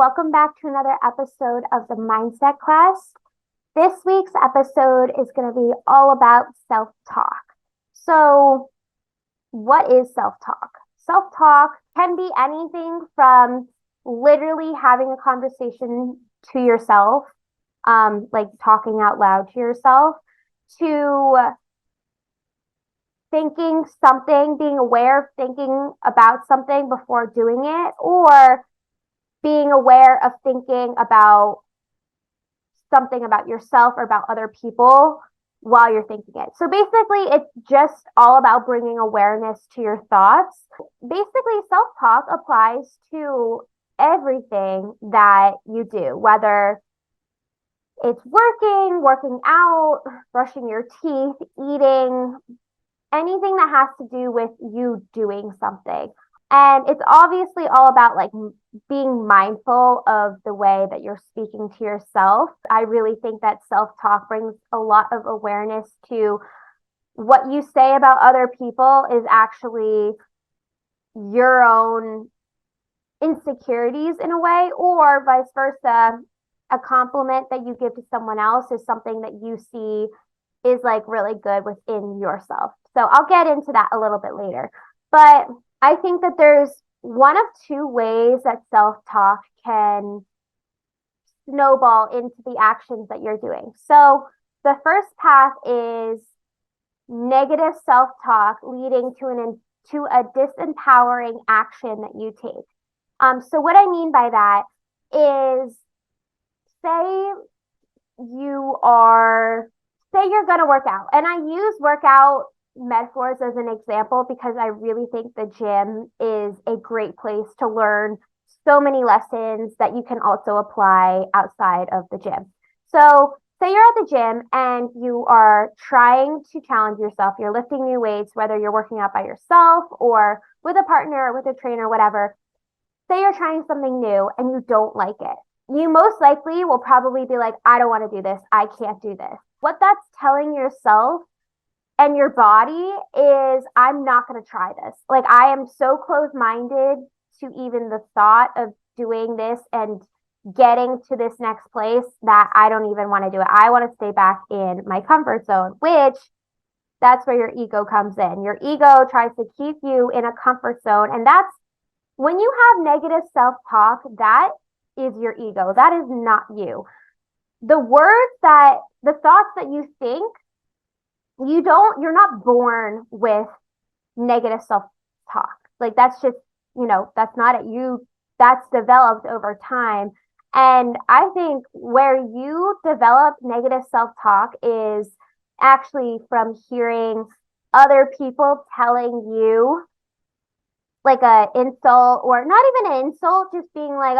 welcome back to another episode of the Mindset Quest. This week's episode is going to be all about self-talk. So, what is self-talk? Self-talk can be anything from literally having a conversation to yourself, like talking out loud to yourself, to thinking something, being aware of thinking about something before doing it, or being aware of thinking about something about yourself or about other people while you're thinking it. So basically, it's just all about bringing awareness to your thoughts. Basically, self-talk applies to everything that you do, whether it's working out, brushing your teeth, eating, anything that has to do with you doing something. And it's obviously all about like being mindful of the way that you're speaking to yourself. I really think that self-talk brings a lot of awareness to what you say about other people is actually your own insecurities in a way, or vice versa. A compliment that you give to someone else is something that you see is like really good within yourself. So I'll get into that a little bit later. But I think that there's one of two ways that self-talk can snowball into the actions that you're doing. So the first path is negative self-talk leading to a disempowering action that you take. So what I mean by that is, say you're going to work out, and I use workout metaphors as an example because I really think the gym is a great place to learn so many lessons that you can also apply outside of the gym. So say you're at the gym and you are trying to challenge yourself. You're lifting new weights, whether you're working out by yourself or with a partner or with a trainer, whatever. Say you're trying something new and you don't like it. You most likely will probably be like, I don't want to do this. I can't do this. What that's telling yourself and your body is, I'm not going to try this. Like, I am so closed-minded to even the thought of doing this and getting to this next place that I don't even want to do it. I want to stay back in my comfort zone, which that's where your ego comes in. Your ego tries to keep you in a comfort zone. And that's when you have negative self-talk, that is your ego. That is not you. The thoughts that you think, you're not born with negative self-talk. Like, that's just, that's not it. That's developed over time. And I think where you develop negative self-talk is actually from hearing other people telling you like a insult, or not even an insult, just being like,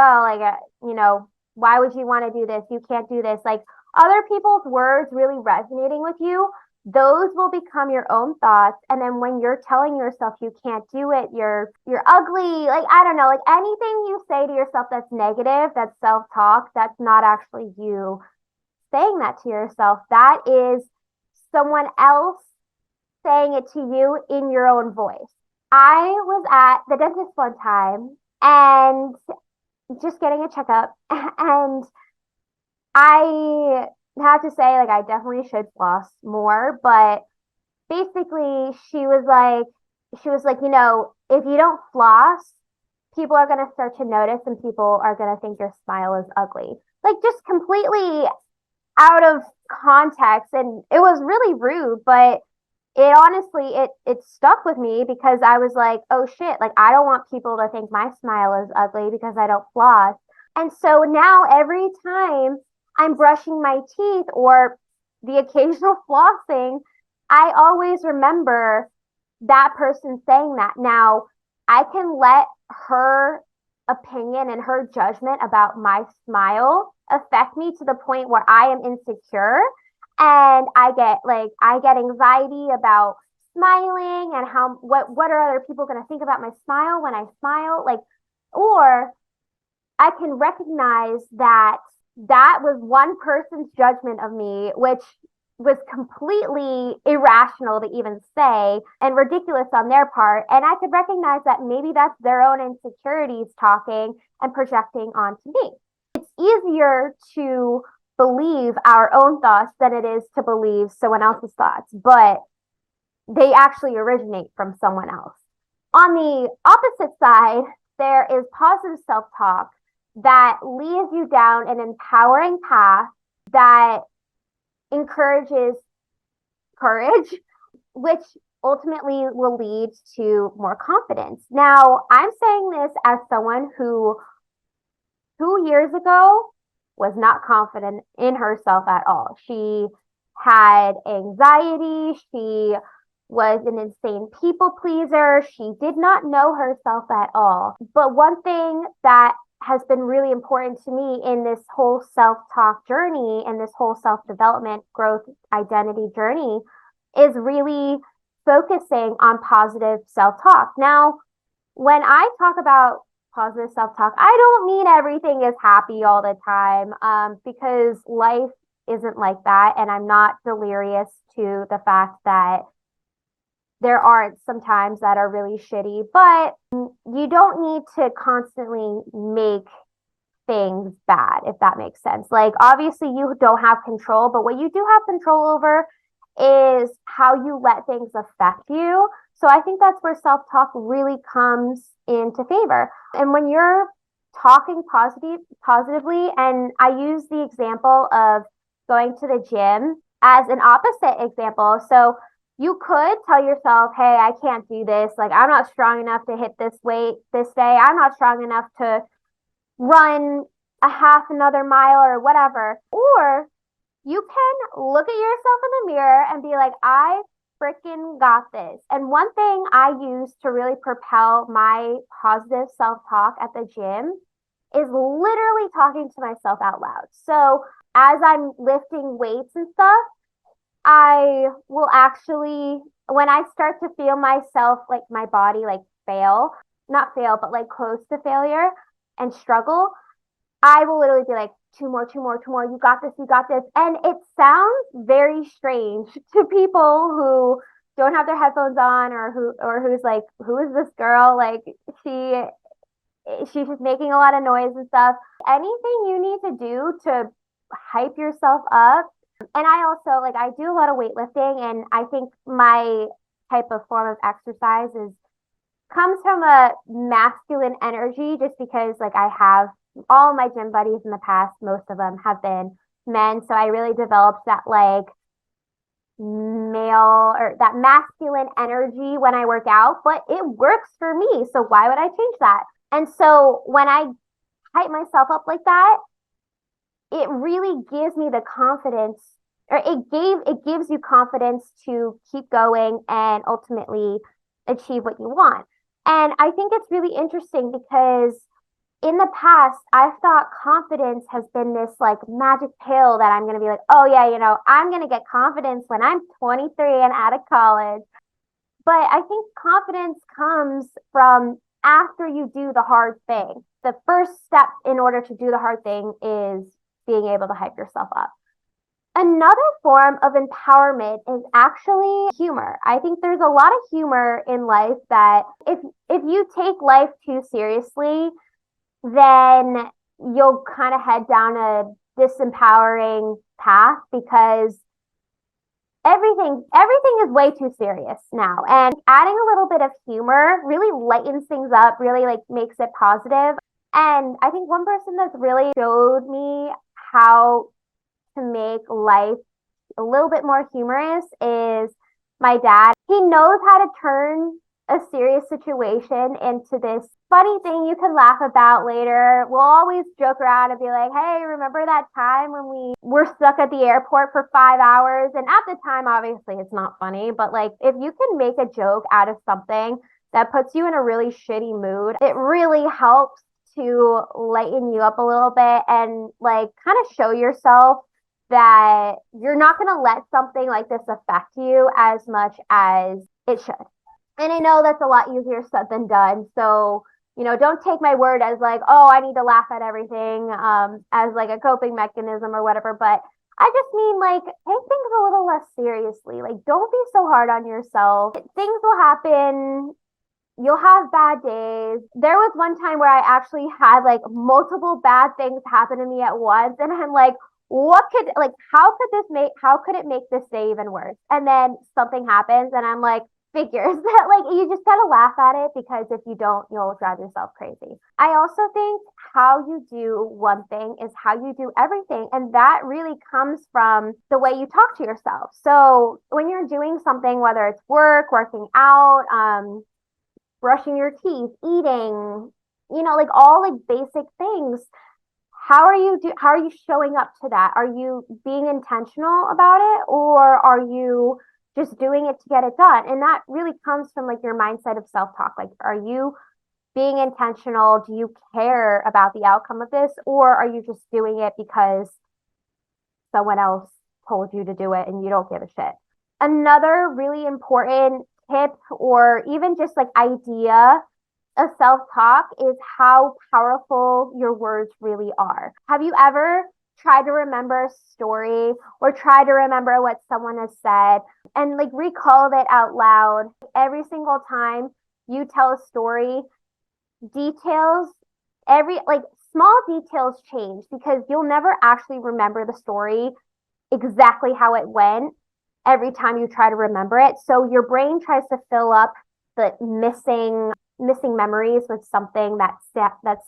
why would you want to do this? You can't do this. Like, other people's words really resonating with you, those will become your own thoughts. And then when you're telling yourself you can't do it, you're ugly, like, I don't know, like anything you say to yourself that's negative, that's self-talk, that's not actually you saying that to yourself. That is someone else saying it to you in your own voice. I was at the dentist one time and just getting a checkup, and I have to say, like, I definitely should floss more, but basically she was like, if you don't floss, people are going to start to notice and people are going to think your smile is ugly. Like, just completely out of context. And it was really rude, but it honestly, it stuck with me because I was like, oh shit, like, I don't want people to think my smile is ugly because I don't floss. And so now every time I'm brushing my teeth or the occasional flossing, I always remember that person saying that. Now, I can let her opinion and her judgment about my smile affect me to the point where I am insecure and I get anxiety about smiling and what are other people going to think about my smile when I smile, like, or I can recognize that was one person's judgment of me, which was completely irrational to even say and ridiculous on their part. And I could recognize that maybe that's their own insecurities talking and projecting onto me. It's easier to believe our own thoughts than it is to believe someone else's thoughts, but they actually originate from someone else. On the opposite side, there is positive self-talk that leads you down an empowering path that encourages courage, which ultimately will lead to more confidence. Now, I'm saying this as someone who 2 years ago was not confident in herself at all. She had anxiety. She was an insane people pleaser. She did not know herself at all. But one thing that has been really important to me in this whole self-talk journey and this whole self-development, growth, identity journey is really focusing on positive self-talk. Now, when I talk about positive self-talk, I don't mean everything is happy all the time, because life isn't like that. And I'm not delirious to the fact that there aren't some times that are really shitty, but you don't need to constantly make things bad, if that makes sense. Like, obviously you don't have control, but what you do have control over is how you let things affect you. So I think that's where self-talk really comes into favor. And when you're talking positively, and I use the example of going to the gym as an opposite example. So you could tell yourself, hey, I can't do this. Like, I'm not strong enough to hit this weight this day. I'm not strong enough to run a half another mile or whatever. Or you can look at yourself in the mirror and be like, I freaking got this. And one thing I use to really propel my positive self-talk at the gym is literally talking to myself out loud. So as I'm lifting weights and stuff, I will actually, when I start to feel myself, like my body, like not fail, but like close to failure and struggle, I will literally be like, two more, you got this, you got this. And it sounds very strange to people who don't have their headphones on, or who's like, who is this girl? Like, she's just making a lot of noise and stuff. Anything you need to do to hype yourself up. And I also, like, I do a lot of weightlifting, and I think my type of form of exercise comes from a masculine energy, just because, like, I have all my gym buddies in the past, most of them have been men. So I really developed that, like, male or that masculine energy when I work out, but it works for me. So why would I change that? And so when I hype myself up like that, it really gives me the confidence, or it gives you confidence to keep going and ultimately achieve what you want. And I think it's really interesting because in the past, I've thought confidence has been this like magic pill that I'm going to be like, oh yeah, I'm going to get confidence when I'm 23 and out of college. But I think confidence comes from after you do the hard thing. The first step in order to do the hard thing is being able to hype yourself up. Another form of empowerment is actually humor. I think there's a lot of humor in life that if you take life too seriously, then you'll kind of head down a disempowering path, because everything is way too serious now. And adding a little bit of humor really lightens things up, really like makes it positive. And I think one person that's really showed me how to make life a little bit more humorous is my dad. He knows how to turn a serious situation into this funny thing you can laugh about later. We'll always joke around and be like, hey, remember that time when we were stuck at the airport for 5 hours? And at the time, obviously, it's not funny, but like, if you can make a joke out of something that puts you in a really shitty mood, it really helps to lighten you up a little bit and like kind of show yourself that you're not going to let something like this affect you as much as it should. And I know that's a lot easier said than done. So, don't take my word as like, oh, I need to laugh at everything as like a coping mechanism or whatever. But I just mean like take things a little less seriously. Like don't be so hard on yourself. Things will happen. You'll have bad days. There was one time where I actually had like multiple bad things happen to me at once and I'm like, what could like how could it make this day even worse? And then something happens and I'm like, figures that like you just gotta laugh at it because if you don't, you'll drive yourself crazy. I also think how you do one thing is how you do everything. And that really comes from the way you talk to yourself. So when you're doing something, whether it's work, working out, brushing your teeth, eating, like all like basic things, how are you showing up to that? Are you being intentional about it or are you just doing it to get it done? And that really comes from like your mindset of self-talk. Like, are you being intentional? Do you care about the outcome of this? Or are you just doing it because someone else told you to do it and you don't give a shit? Another really important tip or even just like idea of self-talk is how powerful your words really are. Have you ever tried to remember a story or try to remember what someone has said and like recall it out loud? Every single time you tell a story, details, every like small details change because you'll never actually remember the story exactly how it went every time you try to remember it. So your brain tries to fill up the missing memories with something that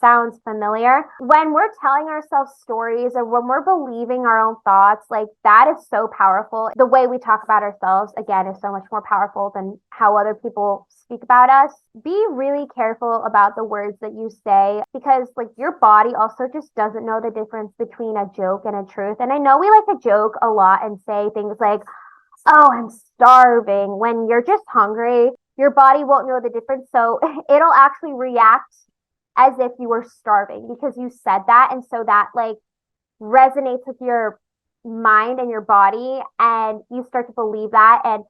sounds familiar. When we're telling ourselves stories or when we're believing our own thoughts, like that is so powerful. The way we talk about ourselves, again, is so much more powerful than how other people speak about us. Be really careful about the words that you say because like your body also just doesn't know the difference between a joke and a truth. And I know we like to joke a lot and say things like, oh, I'm starving when you're just hungry. Your body won't know the difference. So it'll actually react as if you were starving because you said that. And so that like resonates with your mind and your body. And you start to believe that. And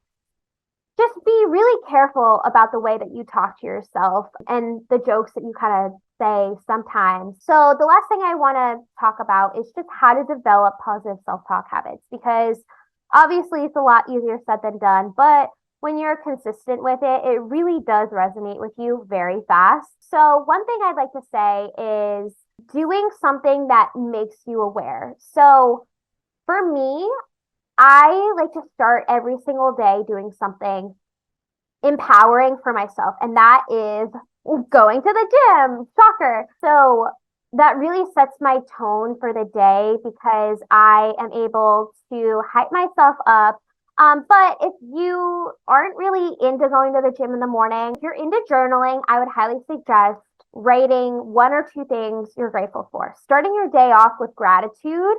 just be really careful about the way that you talk to yourself and the jokes that you kind of say sometimes. So the last thing I want to talk about is just how to develop positive self-talk habits because obviously it's a lot easier said than done, but when you're consistent with it, it really does resonate with you very fast. So one thing I'd like to say is doing something that makes you aware. So for me, I like to start every single day doing something empowering for myself, and that is going to the gym, soccer. So that really sets my tone for the day because I am able to hype myself up. But if you aren't really into going to the gym in the morning, if you're into journaling, I would highly suggest writing one or two things you're grateful for. Starting your day off with gratitude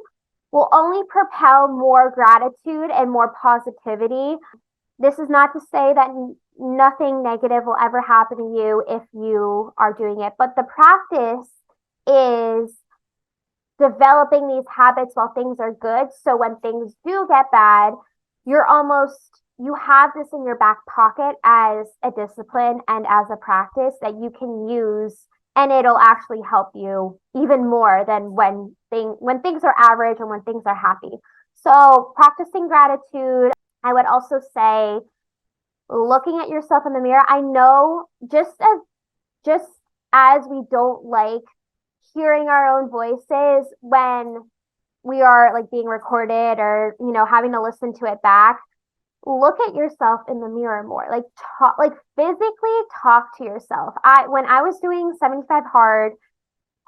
will only propel more gratitude and more positivity. This is not to say that nothing negative will ever happen to you if you are doing it, but the practice is developing these habits while things are good. So when things do get bad, you have this in your back pocket as a discipline and as a practice that you can use and it'll actually help you even more than when things are average and when things are happy. So practicing gratitude, I would also say looking at yourself in the mirror. I know just as we don't like hearing our own voices when we are like being recorded or having to listen to it back, look at yourself in the mirror more. Like talk, like physically talk to yourself. When I was doing 75 hard,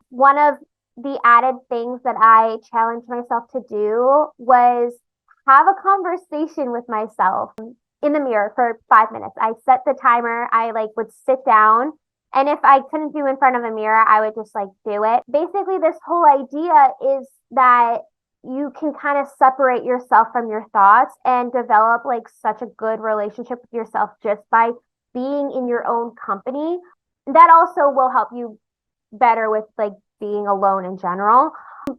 one of the added things that I challenged myself to do was have a conversation with myself in the mirror for 5 minutes. I set the timer. I like would sit down. And if I couldn't do in front of a mirror, I would just like do it. Basically, this whole idea is that you can kind of separate yourself from your thoughts and develop like such a good relationship with yourself just by being in your own company. That also will help you better with like being alone in general.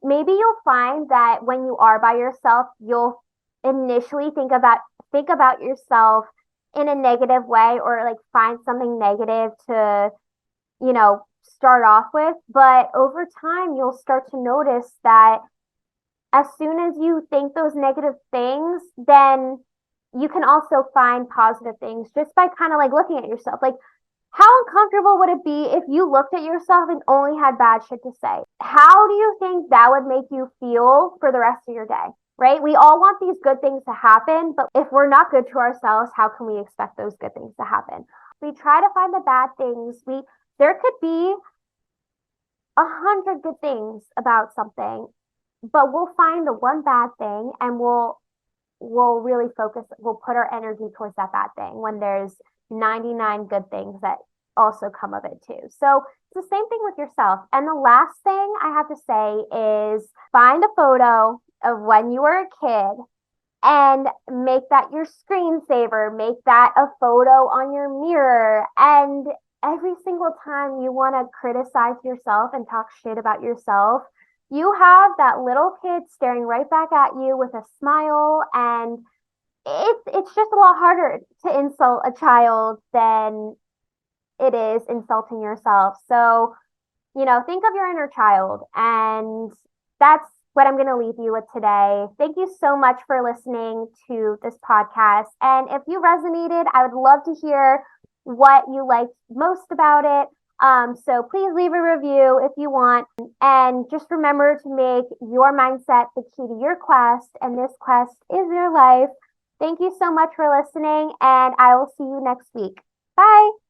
Maybe you'll find that when you are by yourself, you'll initially think about yourself in a negative way or like find something negative to, start off with. But over time, you'll start to notice that as soon as you think those negative things, then you can also find positive things just by kind of like looking at yourself. Like, how uncomfortable would it be if you looked at yourself and only had bad shit to say? How do you think that would make you feel for the rest of your day? Right? We all want these good things to happen, but if we're not good to ourselves, how can we expect those good things to happen? We try to find the bad things. There could be 100 good things about something, but we'll find the one bad thing and we'll really focus, we'll put our energy towards that bad thing when there's 99 good things that also come of it too. So it's the same thing with yourself. And the last thing I have to say is find a photo of when you were a kid and make that your screensaver, make that a photo on your mirror. And every single time you want to criticize yourself and talk shit about yourself, you have that little kid staring right back at you with a smile, and it's just a lot harder to insult a child than it is insulting yourself. So, think of your inner child, and that's what I'm going to leave you with today. Thank you so much for listening to this podcast. And if you resonated, I would love to hear what you liked most about it. So please leave a review if you want. And just remember to make your mindset the key to your quest. And this quest is your life. Thank you so much for listening, and I will see you next week. Bye.